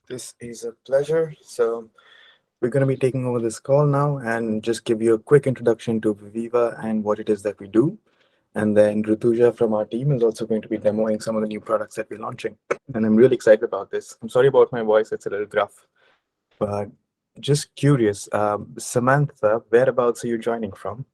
This is a pleasure. So, we're going to be taking over this call now and just give you a quick introduction to Viviva and what it is that we do. And then Rutuja from our team is also going to be demoing some of the new products that we're launching. And I'm really excited about this. I'm sorry about my voice, it's a little gruff. But just curious, Samantha, whereabouts are you joining from?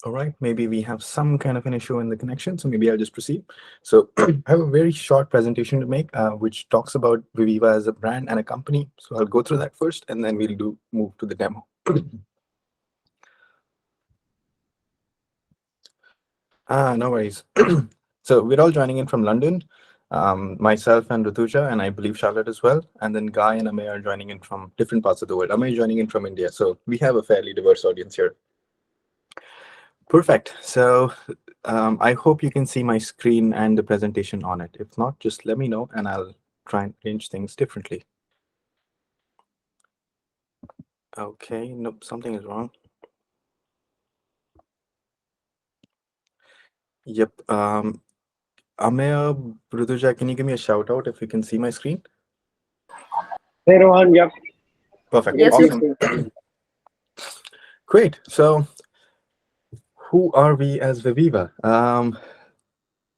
All right, maybe we have some kind of an issue in the connection, so maybe I'll just proceed. So I have a very short presentation to make, which talks about Viviva as a brand and a company. So I'll go through that first, and then we'll move to the demo. No worries. So we're all joining in from London, myself and Rutuja, and I believe Charlotte as well. And then Guy and Amay are joining in from different parts of the world. Amay is joining in from India. So we have a fairly diverse audience here. Perfect. So I hope you can see my screen and the presentation on it. If not, just let me know and I'll try and arrange things differently. Okay, nope, something is wrong. Yep. Amaya, Rutuja, can you give me a shout out if you can see my screen? Hey Rohan, yep. Perfect. Yes, Awesome. yes. Great. So who are we as Viviva?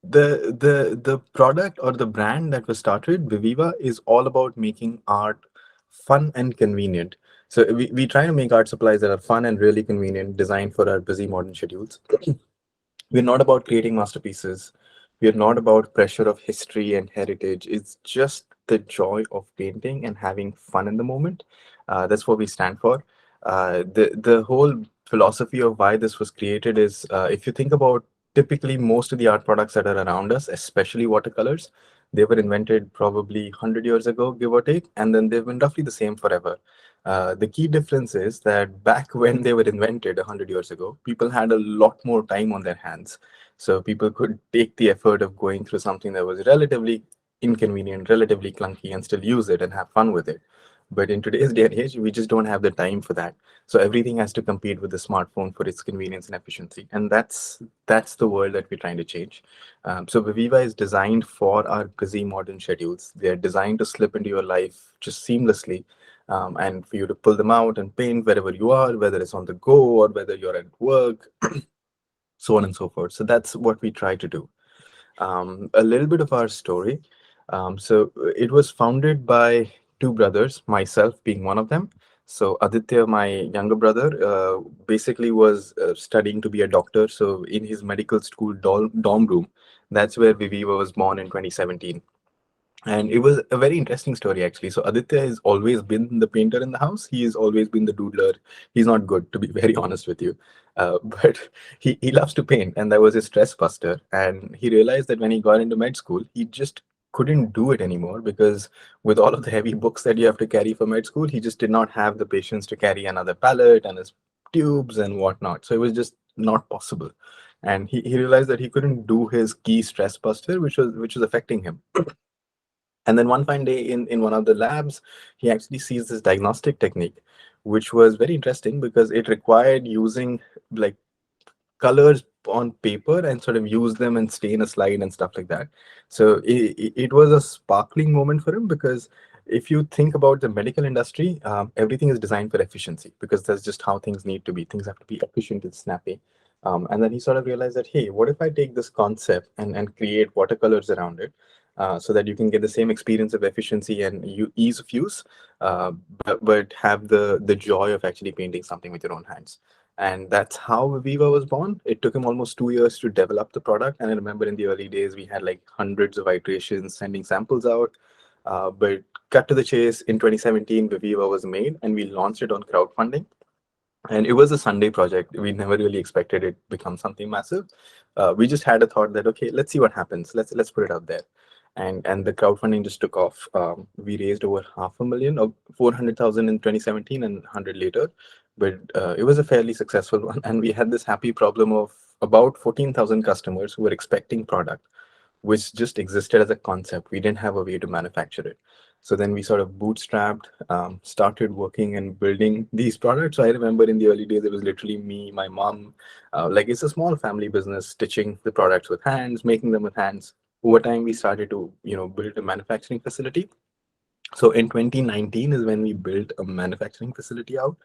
The product or the brand that was started, Viviva, is all about making art fun and convenient. So we try to make art supplies that are fun and really convenient, designed for our busy modern schedules. We're not about creating masterpieces. We're not about pressure of history and heritage. It's just the joy of painting and having fun in the moment. That's what we stand for. The whole philosophy of why this was created is, if you think about typically most of the art products that are around us, especially watercolors, they were invented probably 100 years ago, give or take, and then they've been roughly the same forever. The key difference is that back when they were invented 100 years ago, people had a lot more time on their hands. So people could take the effort of going through something that was relatively inconvenient, relatively clunky, and still use it and have fun with it. But in today's day and age, we just don't have the time for that. So everything has to compete with the smartphone for its convenience and efficiency. And that's the world that we're trying to change. So Viviva is designed for our busy modern schedules. They're designed to slip into your life just seamlessly, and for you to pull them out and paint wherever you are, whether it's on the go or whether you're at work, so on and so forth. So that's what we try to do. A little bit of our story. So it was founded by two brothers, myself being one of them. So Aditya, my younger brother, basically was studying to be a doctor. So in his medical school dorm room, that's where Viviva was born in 2017. And it was a very interesting story, actually. So Aditya has always been the painter in the house. He has always been the doodler. He's not good, to be very honest with you. But he loves to paint, and that was his stress buster. And he realized that when he got into med school, he just couldn't do it anymore because with all of the heavy books that you have to carry for med school, he just did not have the patience to carry another palette and his tubes and whatnot. So it was just not possible. And he realized that he couldn't do his key stress buster, which was affecting him. And then one fine day in one of the labs, he actually sees this diagnostic technique, which was very interesting because it required using like colors on paper and sort of use them and stain a slide and stuff like that. So it was a sparkling moment for him because if you think about the medical industry, everything is designed for efficiency because that's just how things need to be. Things have to be efficient and snappy. And then he sort of realized that, hey, what if I take this concept and create watercolors around it, so that you can get the same experience of efficiency and ease of use, but have the joy of actually painting something with your own hands. And that's how Viva was born. It took him almost 2 years to develop the product. And I remember in the early days, we had like hundreds of iterations sending samples out. But cut to the chase, in 2017, Viva was made and we launched it on crowdfunding. And it was a Sunday project. We never really expected it to become something massive. We just had a thought that, okay, let's see what happens. Let's put it out there. And the crowdfunding just took off. We raised over 500,000 or 400,000 in 2017 and 100 later. But it was a fairly successful one. And we had this happy problem of about 14,000 customers who were expecting product, which just existed as a concept. We didn't have a way to manufacture it. So then we sort of bootstrapped, started working and building these products. So I remember in the early days, it was literally me, my mom. Like it's a small family business, stitching the products with hands, making them with hands. Over time, we started to, build a manufacturing facility. So in 2019 is when we built a manufacturing facility out.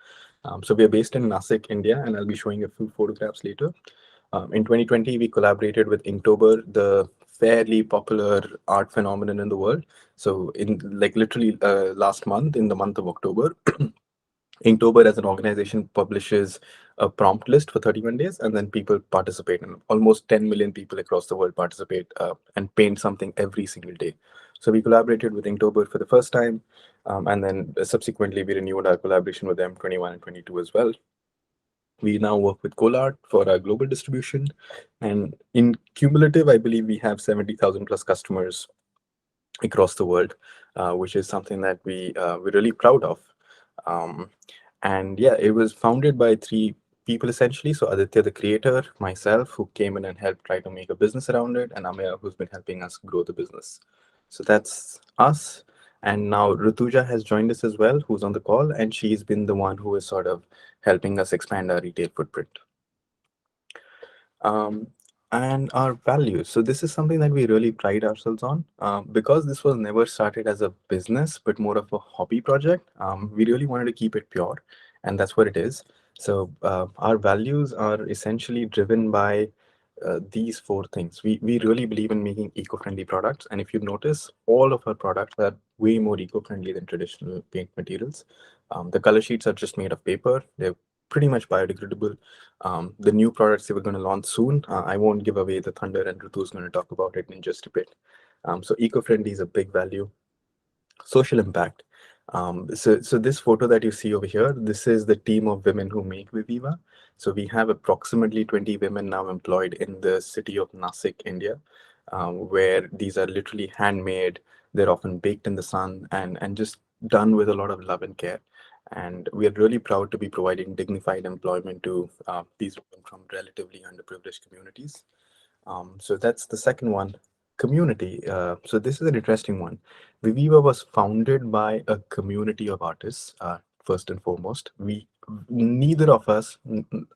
So we are based in Nasik, India, and I'll be showing a few photographs later. In 2020, we collaborated with Inktober, the fairly popular art phenomenon in the world. So in like literally last month, in the month of October, Inktober as an organization publishes a prompt list for 31 days, and then people participate. And almost 10 million people across the world participate and paint something every single day. So we collaborated with Inktober for the first time, and then subsequently we renewed our collaboration with them 21 and 22 as well. We now work with Colart for our global distribution, and in cumulative, I believe we have 70,000 plus customers across the world, which is something that we're really proud of. Um, and yeah, it was founded by three people essentially. So Aditya, the creator, myself, who came in and helped try to make a business around it, and Amaya, who's been helping us grow the business. So that's us. And now Rutuja has joined us as well, who's on the call, and she's been the one who is sort of helping us expand our retail footprint. um, and our values. So this is something that we really pride ourselves on, because this was never started as a business, but more of a hobby project. We really wanted to keep it pure, and that's what it is. So our values are essentially driven by these four things. We really believe in making eco-friendly products, and if you notice, all of our products are way more eco-friendly than traditional paint materials. The color sheets are just made of paper. They're pretty much biodegradable. The new products that we're going to launch soon, I won't give away the thunder, and Ritu is going to talk about it in just a bit. So eco-friendly is a big value. Social impact. So this photo that you see over here, this is the team of women who make Viviva. So we have approximately 20 women now employed in the city of Nasik, India, where these are literally handmade. They're often baked in the sun and just done with a lot of love and care. And we are really proud to be providing dignified employment to these women from relatively underprivileged communities. So that's the second one, community. So this is an interesting one. Viviva was founded by a community of artists. First and foremost, we neither of us,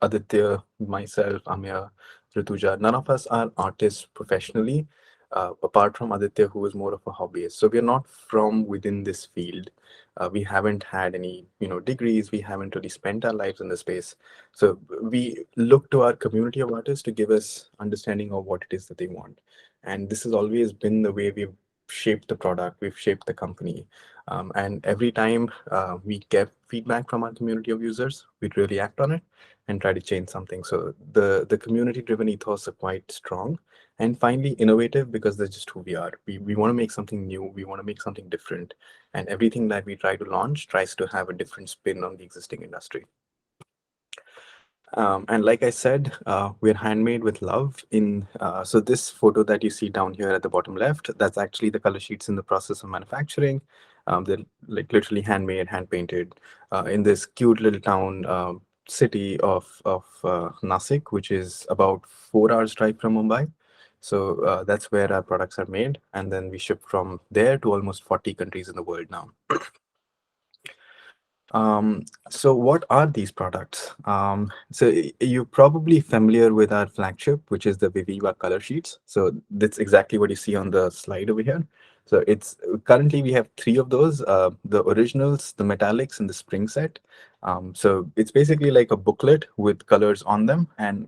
Aditya, myself, Amya, Rituja, none of us are artists professionally. Apart from Aditya, who is more of a hobbyist. So we are not from within this field. We haven't had any, degrees. We haven't really spent our lives in the space. So we look to our community of artists to give us understanding of what it is that they want. And this has always been the way we've shaped the product, we've shaped the company. And every time we get feedback from our community of users, we really act on it and try to change something. So the community driven ethos are quite strong. And finally, innovative, because that's just who we are. We want to make something new, we want to make something different. And everything that we try to launch tries to have a different spin on the existing industry. And like I said, we're handmade with love. So this photo that you see down here at the bottom left, that's actually the color sheets in the process of manufacturing. They're like literally handmade, hand painted, in this cute little town, city of Nasik, which is about 4 hours drive from Mumbai. So that's where our products are made, and then we ship from there to almost 40 countries in the world now. So what are these products? You're probably familiar with our flagship, which is the Viviva color sheets. So that's exactly what you see on the slide over here. So it's currently we have three of those, the originals, the metallics, and the spring set. So it's basically like a booklet with colors on them, and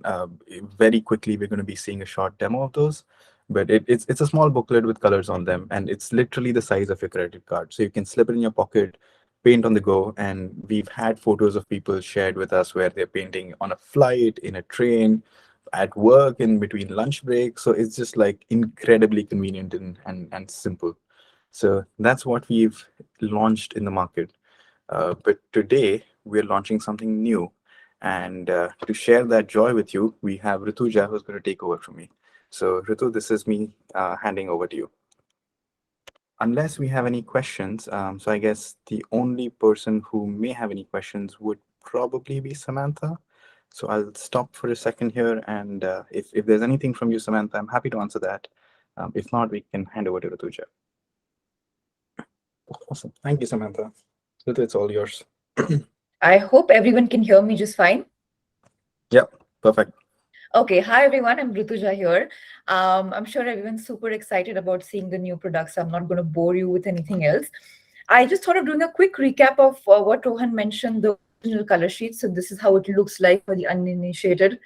very quickly we're going to be seeing a short demo of those. But it's a small booklet with colors on them, and it's literally the size of your credit card. So you can slip it in your pocket, paint on the go. And we've had photos of people shared with us where they're painting on a flight, in a train, at work, in between lunch breaks. So it's just like incredibly convenient and simple. So that's what we've launched in the market. But today we're launching something new. And to share that joy with you, we have Rituja, who's going to take over from me. So Ritu, this is me handing over to you. Unless we have any questions, so I guess the only person who may have any questions would probably be Samantha. So I'll stop for a second here, and if there's anything from you, Samantha, I'm happy to answer that. If not, we can hand over to Rituja. Awesome. Thank you, Samantha. It's all yours. I hope everyone can hear me just fine. Yeah, perfect. Okay, hi everyone, I'm Rituja here. I'm sure everyone's super excited about seeing the new products, so I'm not going to bore you with anything else. I just thought of doing a quick recap of what Rohan mentioned, the original color sheet. So this is how it looks like for the uninitiated.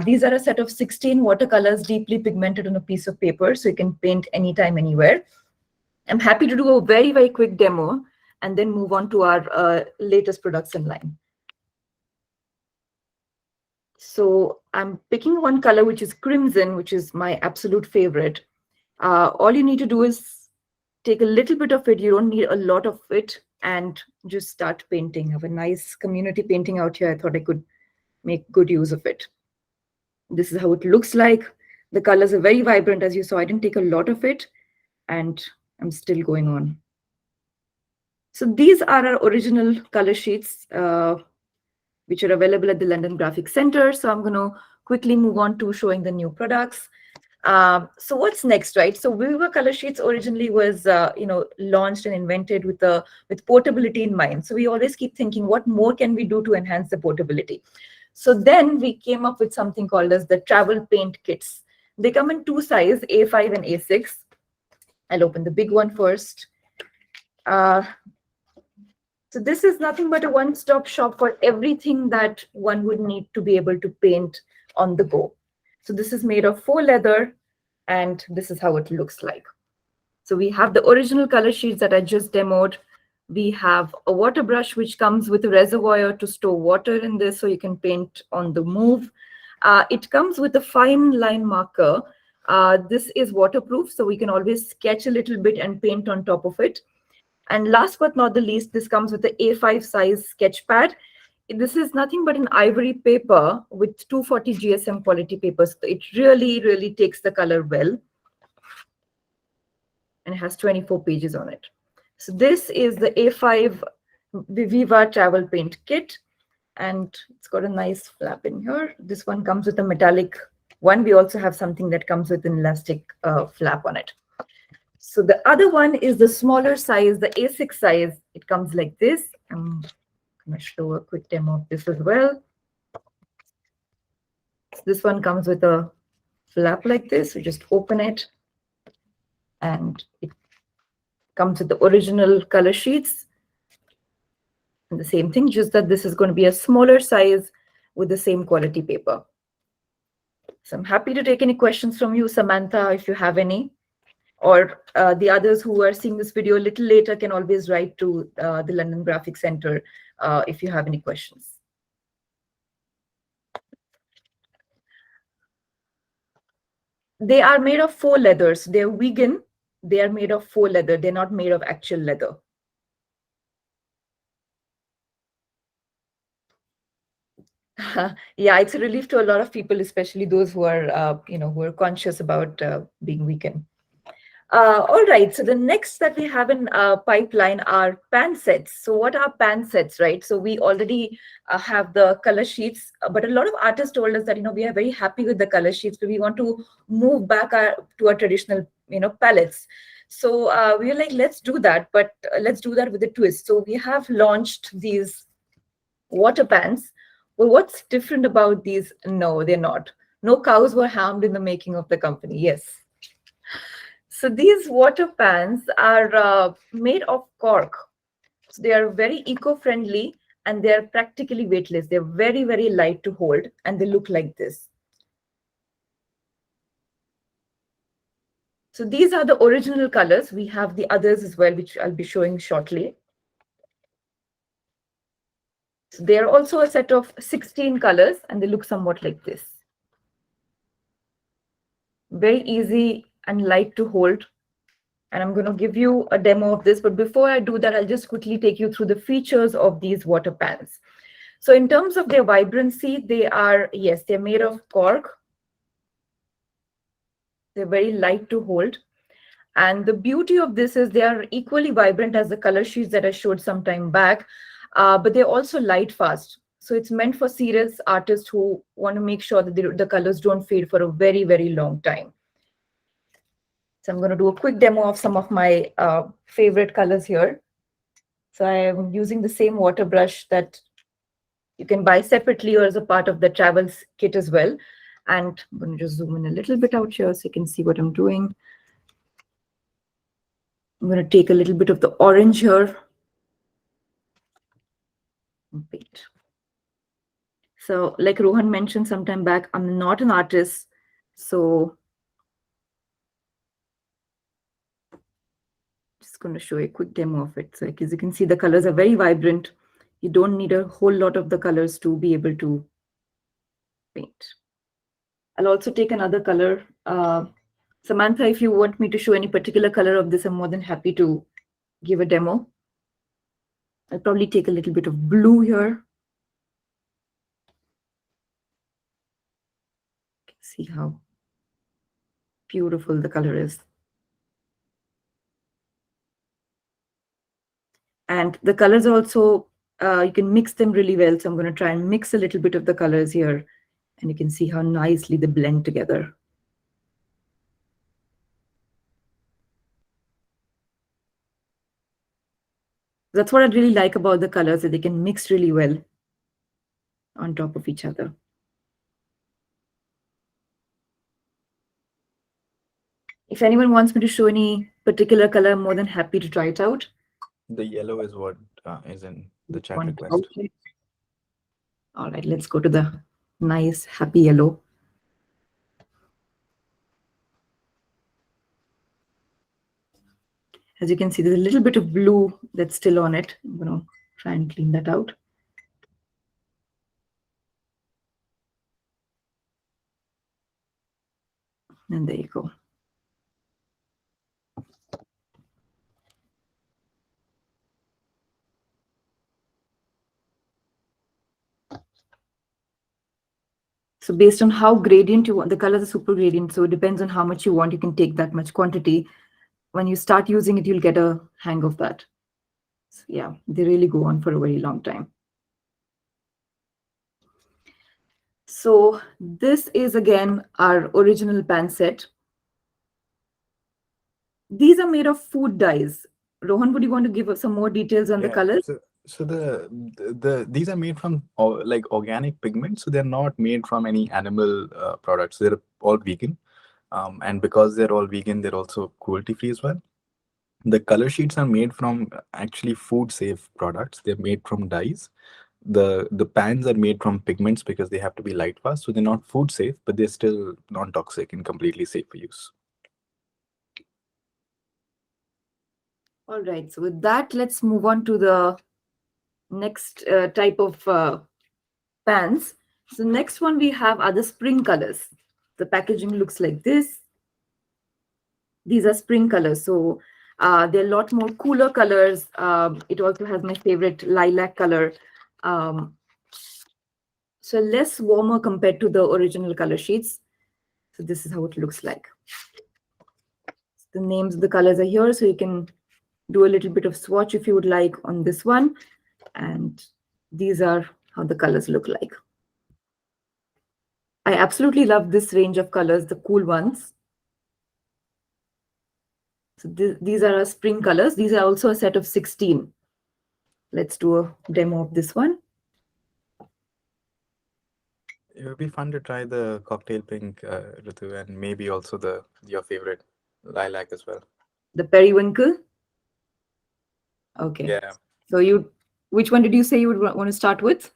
These are a set of 16 watercolors deeply pigmented on a piece of paper, so you can paint anytime, anywhere. I'm happy to do a very, very quick demo and then move on to our latest products in line. So I'm picking one color, which is crimson, which is my absolute favorite. All you need to do is take a little bit of it. You don't need a lot of it, and just start painting. I have a nice community painting out here. I thought I could make good use of it. This is how it looks like. The colors are very vibrant, as you saw. I didn't take a lot of it, and I'm still going on. So these are our original color sheets, which are available at the London Graphic Center. So I'm going to quickly move on to showing the new products. So what's next, right? So Viviva color sheets originally was, launched and invented with portability in mind. So we always keep thinking, what more can we do to enhance the portability? So then we came up with something called as the travel paint kits. They come in two sizes, A5 and A6. I'll open the big one first. So this is nothing but a one-stop shop for everything that one would need to be able to paint on the go. So this is made of faux leather, and this is how it looks like. So we have the original color sheets that I just demoed. We have a water brush, which comes with a reservoir to store water in this, so you can paint on the move. It comes with a fine line marker. This is waterproof, so we can always sketch a little bit and paint on top of it. And last but not the least, this comes with the A5 size sketch pad. This is nothing but an ivory paper with 240 GSM quality papers. It really, really takes the color well. And it has 24 pages on it. So this is the A5 Viviva Travel Paint Kit. And it's got a nice flap in here. This one comes with a metallic one. We also have something that comes with an elastic flap on it. So the other one is the smaller size, the A6 size. It comes like this. I'm going to show a quick demo of this as well. This one comes with a flap like this. You just open it, and it comes with the original color sheets. And the same thing, just that this is going to be a smaller size with the same quality paper. So I'm happy to take any questions from you, Samantha, if you have any. Or the others who are seeing this video a little later can always write to the London Graphic Center if you have any questions. They are made of faux leathers. They're vegan. They are made of faux leather. They're not made of actual leather. Yeah, it's a relief to a lot of people, especially those who are, who are conscious about being vegan. All right, so the next that we have in pipeline are pan sets. So what are pan sets, right? So we already have the color sheets, but a lot of artists told us that, we are very happy with the color sheets, but we want to move back to our traditional, palettes. So we are like, let's do that, but let's do that with a twist. So we have launched these water pans. Well, what's different about these? No, they're not. No cows were harmed in the making of the company. Yes. So these water pans are made of cork. So they are very eco-friendly and they are practically weightless. They're very, very light to hold and they look like this. So these are the original colors. We have the others as well, which I'll be showing shortly. So they are also a set of 16 colors and they look somewhat like this. Very easy and light to hold. And I'm going to give you a demo of this. But before I do that, I'll just quickly take you through the features of these water pans. So in terms of their vibrancy, they are, yes, they're made of cork. They're very light to hold. And the beauty of this is they are equally vibrant as the color sheets that I showed some time back, but they're also light fast. So it's meant for serious artists who want to make sure that the colors don't fade for a very, very long time. So I'm going to do a quick demo of some of my favorite colors here. So I am using the same water brush that you can buy separately or as a part of the travels kit as well. And I'm going to just zoom in a little bit out here so you can see what I'm doing. I'm going to take a little bit of the orange here and paint. So like Rohan mentioned sometime back, I'm not an artist. So just going to show you a quick demo of it. So as you can see, the colors are very vibrant. You don't need a whole lot of the colors to be able to paint. I'll also take another color. Samantha, if you want me to show any particular color of this, I'm more than happy to give a demo. I'll probably take a little bit of blue here. See how beautiful the color is. And the colors also, you can mix them really well. So I'm going to try and mix a little bit of the colors here. And you can see how nicely they blend together. That's what I really like about the colors, that they can mix really well on top of each other. If anyone wants me to show any particular color, I'm more than happy to try it out. The yellow is what is in the chat One request. out. All right, let's go to the nice, happy yellow. As you can see, there's a little bit of blue that's still on it. I'm going to try and clean that out. And there you go. So based on how gradient you want, the colors are super gradient. So it depends on how much you want. You can take that much quantity. When you start using it, you'll get a hang of that. So yeah, they really go on for a very long time. So this is again our original pan set. These are made of food dyes. Rohan, would you want to give us some more details on the colors? So these are made from like organic pigments, so they're not made from any animal products. They're all vegan, and because they're all vegan, they're also cruelty free as well. The color sheets are made from actually food safe products. They're made from dyes. The pans are made from pigments because they have to be light fast, so they're not food safe, but they're still non-toxic and completely safe for use. All right, so with that, let's move on to the next type of pans. So next one we have are the spring colors. The packaging looks like this. These are spring colors, so they're a lot more cooler colors. It also has my favorite lilac color. So less warmer compared to the original color sheets. So this is how it looks like. The names of the colors are here, so you can do a little bit of swatch if you would like on this one. And these are how the colors look like. I absolutely love this range of colors, the cool ones. So these are our spring colors. These are also a set of 16. Let's do a demo of this one. It would be fun to try the cocktail pink, Ritu, and maybe also your favorite lilac as well. The periwinkle. Okay. Yeah, So which one did you say you would want to start with?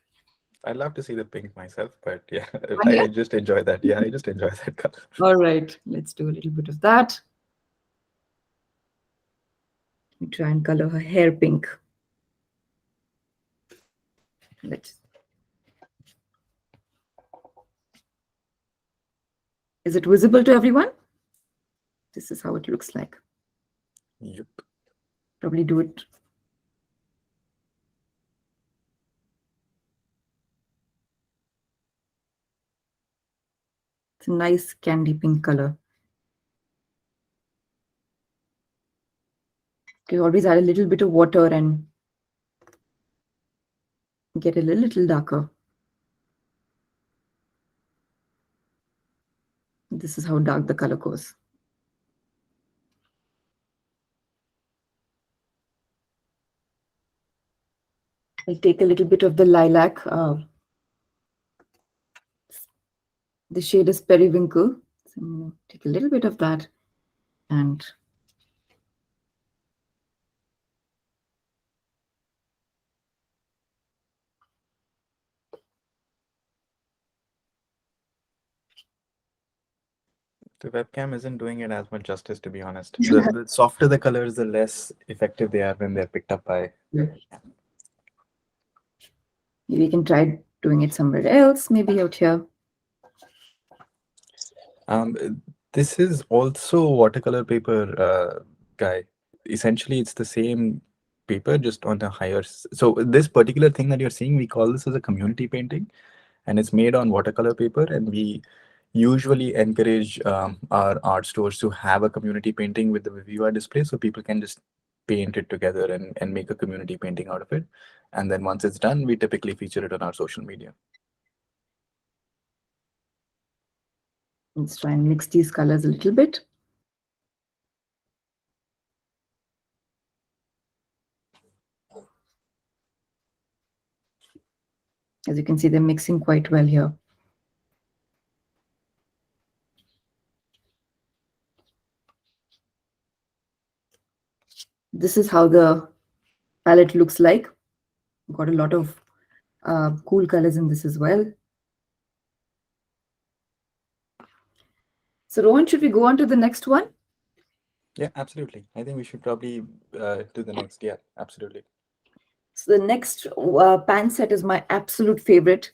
I'd love to see the pink myself, but yeah, Yeah. I just enjoy that. Yeah, I just enjoy that color. All right, let's do a little bit of that. Let me try and color her hair pink. Is it visible to everyone? This is how it looks like. Yep. Probably do it. It's a nice candy pink color. You always add a little bit of water and get it a little darker. This is how dark the color goes. I'll take a little bit of the lilac. The shade is periwinkle. So I'm going to take a little bit of that and The webcam isn't doing it as much justice, to be honest. The softer the colors, the less effective they are when they're picked up by. maybe we can try doing it somewhere else, maybe out here. This is also watercolor paper, guy. Essentially, it's the same paper, just on a higher. So this particular thing that you're seeing, we call this as a community painting, and it's made on watercolor paper. And we usually encourage our art stores to have a community painting with the Viviva display, so people can just paint it together and make a community painting out of it. And then once it's done, we typically feature it on our social media. Let's try and mix these colors a little bit. As you can see, they're mixing quite well here. This is how the palette looks like. Got a lot of cool colors in this as well. So Rohan, should we go on to the next one? Yeah, absolutely. I think we should probably do the next. Yeah, absolutely. So the next pan set is my absolute favorite,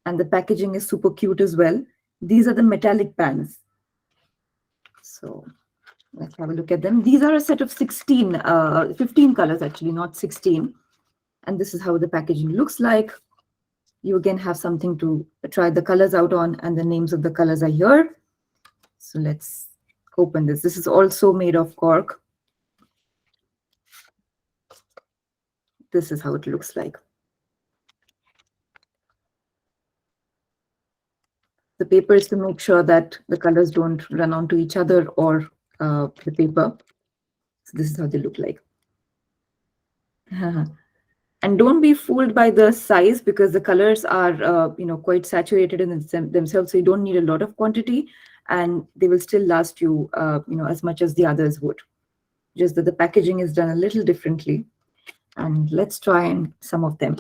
and the packaging is super cute as well. These are the metallic pans. So let's have a look at them. These are a set of 15 colors actually, not 16. And this is how the packaging looks like. You again have something to try the colors out on, and the names of the colors are here. So let's open this. This is also made of cork. This is how it looks like. The paper is to make sure that the colors don't run onto each other or the paper. So this is how they look like. And don't be fooled by the size, because the colors are quite saturated in themselves, so you don't need a lot of quantity, and they will still last you as much as the others would. Just that the packaging is done a little differently. And let's try and some of them.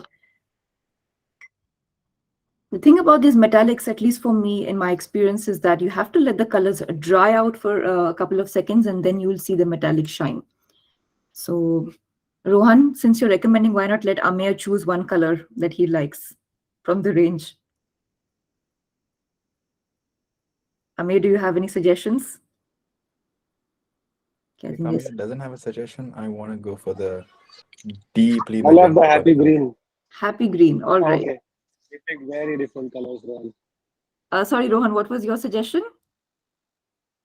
The thing about these metallics, at least for me, in my experience, is that you have to let the colors dry out for a couple of seconds, and then you will see the metallic shine. So Rohan, since you're recommending, why not let Amer choose one color that he likes from the range? Amer, do you have any suggestions? Okay, I If think Amir yes. doesn't have a suggestion, I want to go for the deeply I love the magenta happy purple. green. Happy green. All right. Okay. We pick very different colors then. Sorry, Rohan, what was your suggestion?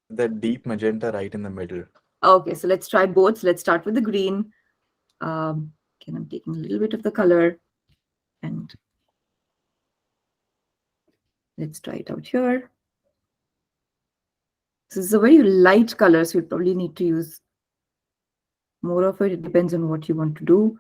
The deep magenta right in the middle. Okay, so let's try both. So let's start with the green. Okay, I'm taking a little bit of the color and let's try it out here. This is a very light color, so you probably need to use more of it. It depends on what you want to do.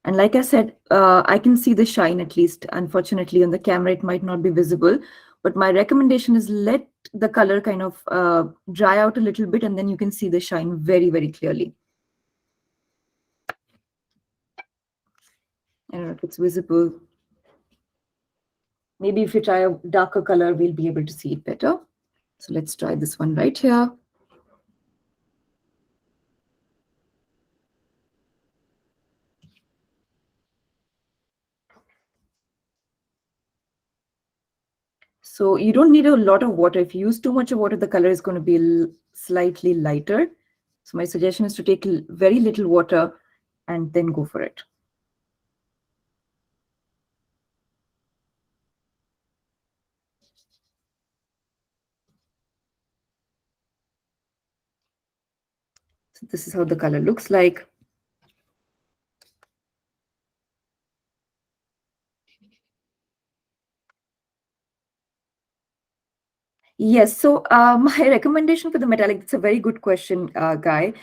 And like I said, I can see the shine, at least. Unfortunately, on the camera, it might not be visible. But my recommendation is let the color kind of dry out a little bit, and then you can see the shine very, very clearly. I don't know if it's visible. Maybe if you try a darker color, we'll be able to see it better. So let's try this one right here. So you don't need a lot of water. If you use too much of water, the color is going to be slightly lighter. So my suggestion is to take very little water and then go for it. So this is how the color looks like. Yes. So, my recommendation for the metallic, it's a very good question, Guy.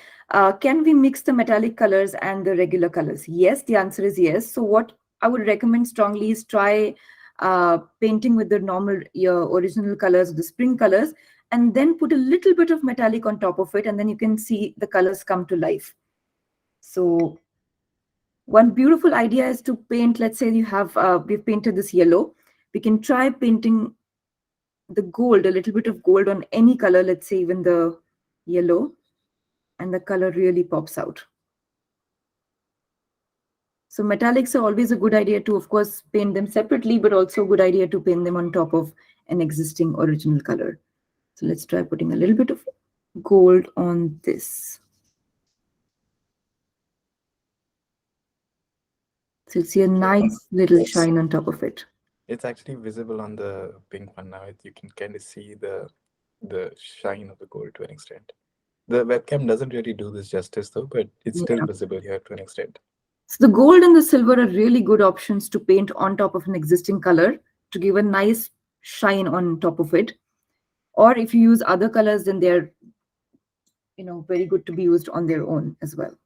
Can we mix the metallic colors and the regular colors? Yes, the answer is yes. So, what I would recommend strongly is try painting with the normal, your original colors, the spring colors, and then put a little bit of metallic on top of it, and then you can see the colors come to life. So, one beautiful idea is to paint, let's say you have, we've painted this yellow. We can try painting the gold, a little bit of gold on any color, let's say even the yellow, and the color really pops out. So metallics are always a good idea to, of course, paint them separately, but also a good idea to paint them on top of an existing original color. So let's try putting a little bit of gold on this. So you'll see a nice little shine on top of it. It's actually visible on the pink one now. You can kind of see the shine of the gold to an extent. The webcam doesn't really do this justice though, but it's still Yeah. visible here to an extent. So the gold and the silver are really good options to paint on top of an existing color to give a nice shine on top of it. Or if you use other colors, then they're, very good to be used on their own as well.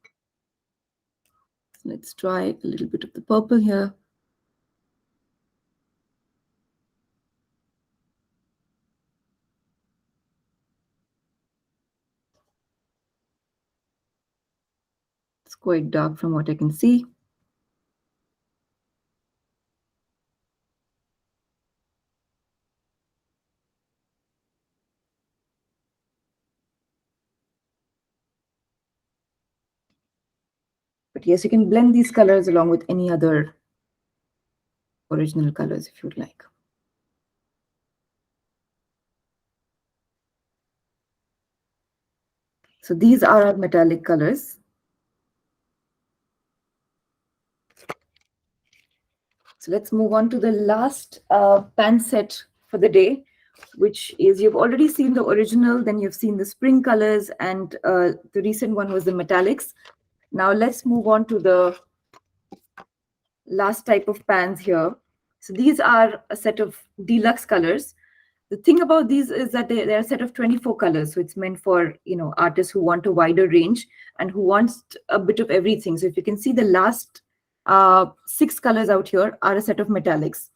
Let's try a little bit of the purple here. It's quite dark from what I can see. But yes, you can blend these colors along with any other original colors if you'd like. So these are our metallic colors. So let's move on to the last pan set for the day, which is, you've already seen the original, then you've seen the spring colors, and the recent one was the metallics. Now let's move on to the last type of pans here. So these are a set of deluxe colors. The thing about these is that they're a set of 24 colors. So it's meant for, artists who want a wider range and who wants a bit of everything. So if you can see, the last 6 colors out here are a set of metallics.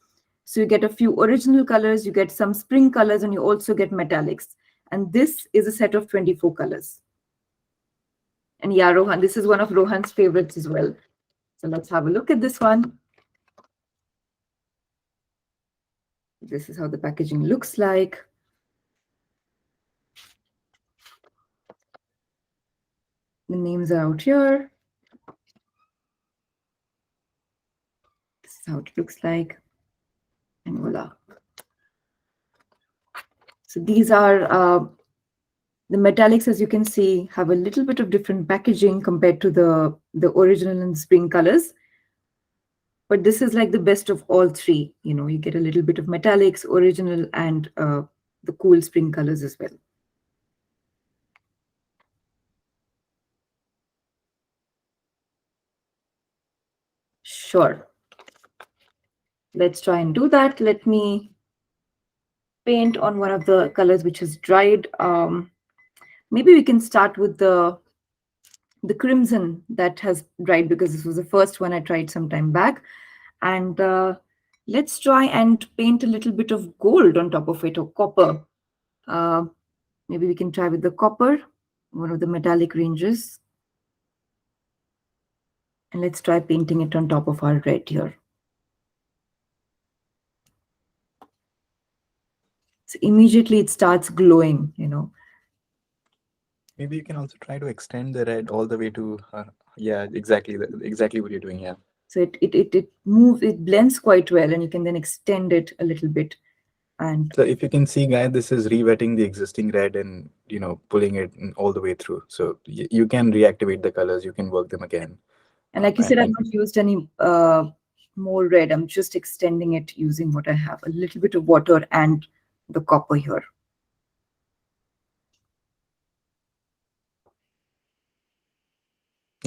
So you get a few original colors, you get some spring colors, and you also get metallics. And this is a set of 24 colors. And yeah, Rohan, this is one of Rohan's favorites as well. So let's have a look at this one. This is how the packaging looks like. The names are out here. This is how it looks like. And voila. So these are the metallics, as you can see, have a little bit of different packaging compared to the original and spring colors. But this is like the best of all three. You get a little bit of metallics, original, and the cool spring colors as well. Sure. Let's try and do that. Let me paint on one of the colors which is dried. Maybe we can start with the crimson that has dried, because this was the first one I tried some time back. And let's try and paint a little bit of gold on top of it, or copper. Maybe we can try with the copper, one of the metallic ranges. And let's try painting it on top of our red here. So immediately it starts glowing. Maybe you can also try to extend the red all the way to, yeah, exactly what you're doing here. So it moves, it blends quite well, and you can then extend it a little bit. And so if you can see, guys, this is re-wetting the existing red and pulling it all the way through. So you can reactivate the colors, you can work them again. And like you said, I've not used any more red. I'm just extending it using what I have, a little bit of water and the copper here.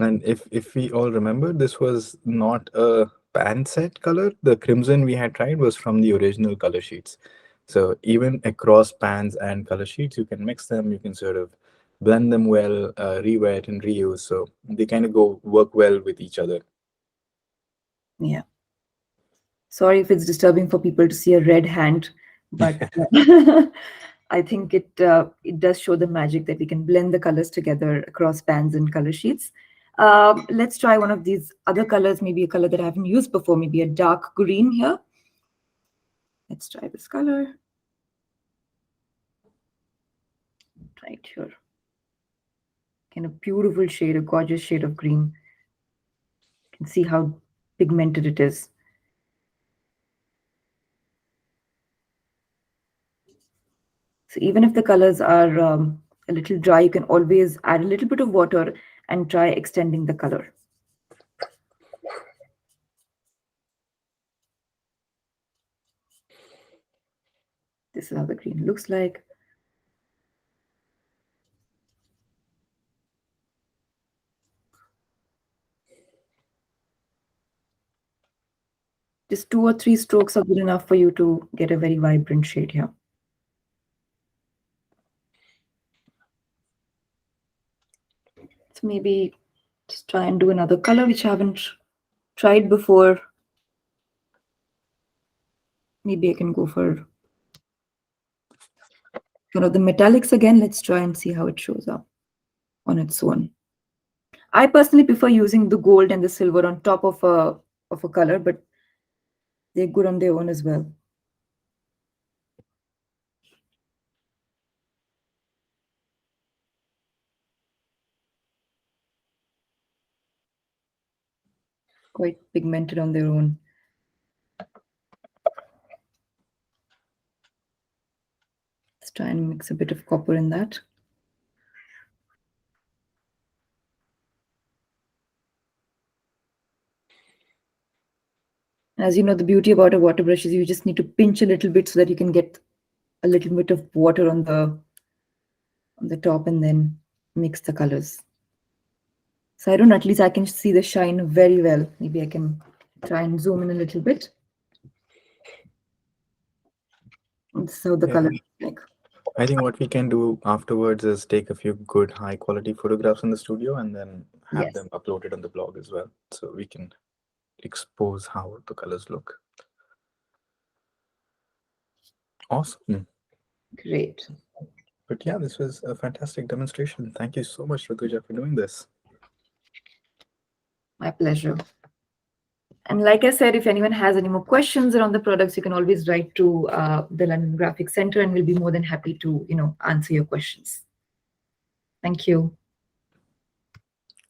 And if we all remember, this was not a pan set color. The crimson we had tried was from the original color sheets. So even across pans and color sheets, you can mix them. You can sort of blend them well, rewet and reuse. So they kind of go work well with each other. Yeah. Sorry if it's disturbing for people to see a red hand, but I think it does show the magic that we can blend the colors together across pans and color sheets. Let's try one of these other colors, maybe a color that I haven't used before, maybe a dark green here. Let's try this color right here. Kind of beautiful shade, a gorgeous shade of green. You can see how pigmented it is. So even if the colors are a little dry, you can always add a little bit of water and try extending the color. This is how the green looks like. Just 2 or 3 strokes are good enough for you to get a very vibrant shade here. So maybe just try and do another color which I haven't tried before. Maybe I can go for the metallics again. Let's try and see how it shows up on its own. I personally prefer using the gold and the silver on top of a color, but they're good on their own as well. Quite pigmented on their own. Let's try and mix a bit of copper in that. As you know, the beauty about a water brush is you just need to pinch a little bit so that you can get a little bit of water on the top and then mix the colors. So I don't know, at least I can see the shine very well. Maybe I can try and zoom in a little bit. This is how the color looks like. I think what we can do afterwards is take a few good high quality photographs in the studio and then have Yes. them uploaded on the blog as well. So we can expose how the colors look. Awesome. Great. But yeah, this was a fantastic demonstration. Thank you so much, Rituja, for doing this. My pleasure. And like I said, if anyone has any more questions around the products, you can always write to the London Graphic Center and we'll be more than happy to, answer your questions. Thank you.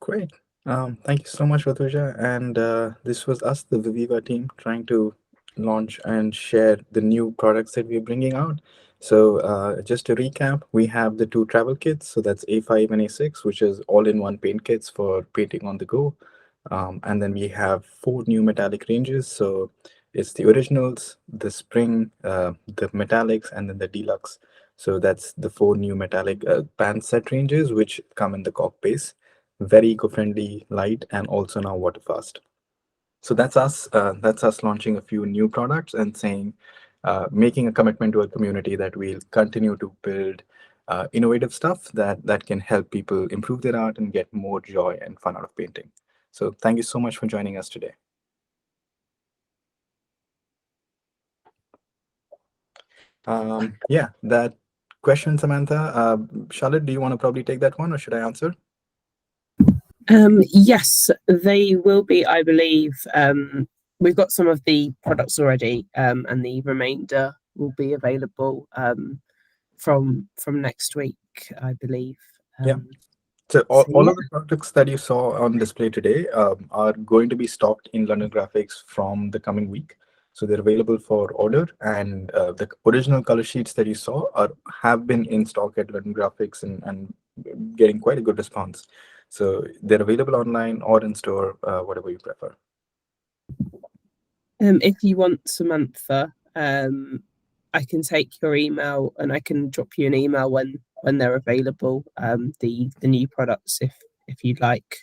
Great. Thank you so much, Rituja. And this was us, the Viviva team, trying to launch and share the new products that we're bringing out. So just to recap, we have the two travel kits. So that's A5 and A6, which is all-in-one paint kits for painting on the go. And then we have four new metallic ranges. So it's the originals, the spring, the metallics, and then the deluxe. So that's the four new metallic pan set ranges, which come in the cork base. Very eco-friendly, light, and also now water fast. So that's us. That's us launching a few new products and saying, making a commitment to a community that we'll continue to build innovative stuff that can help people improve their art and get more joy and fun out of painting. So thank you so much for joining us today. Yeah, that question, Samantha. Charlotte, do you want to probably take that one, or should I answer? Yes, they will be, I believe. We've got some of the products already, and the remainder will be available from next week, I believe. Yeah. So all, So all yeah. of the products that you saw on display today are going to be stocked in London Graphics from the coming week. So they're available for order, and the original color sheets that you saw have been in stock at London Graphics and getting quite a good response. So they're available online or in store, whatever you prefer. If you want, Samantha, I can take your email and I can drop you an email when they're available. The new products, if you'd like.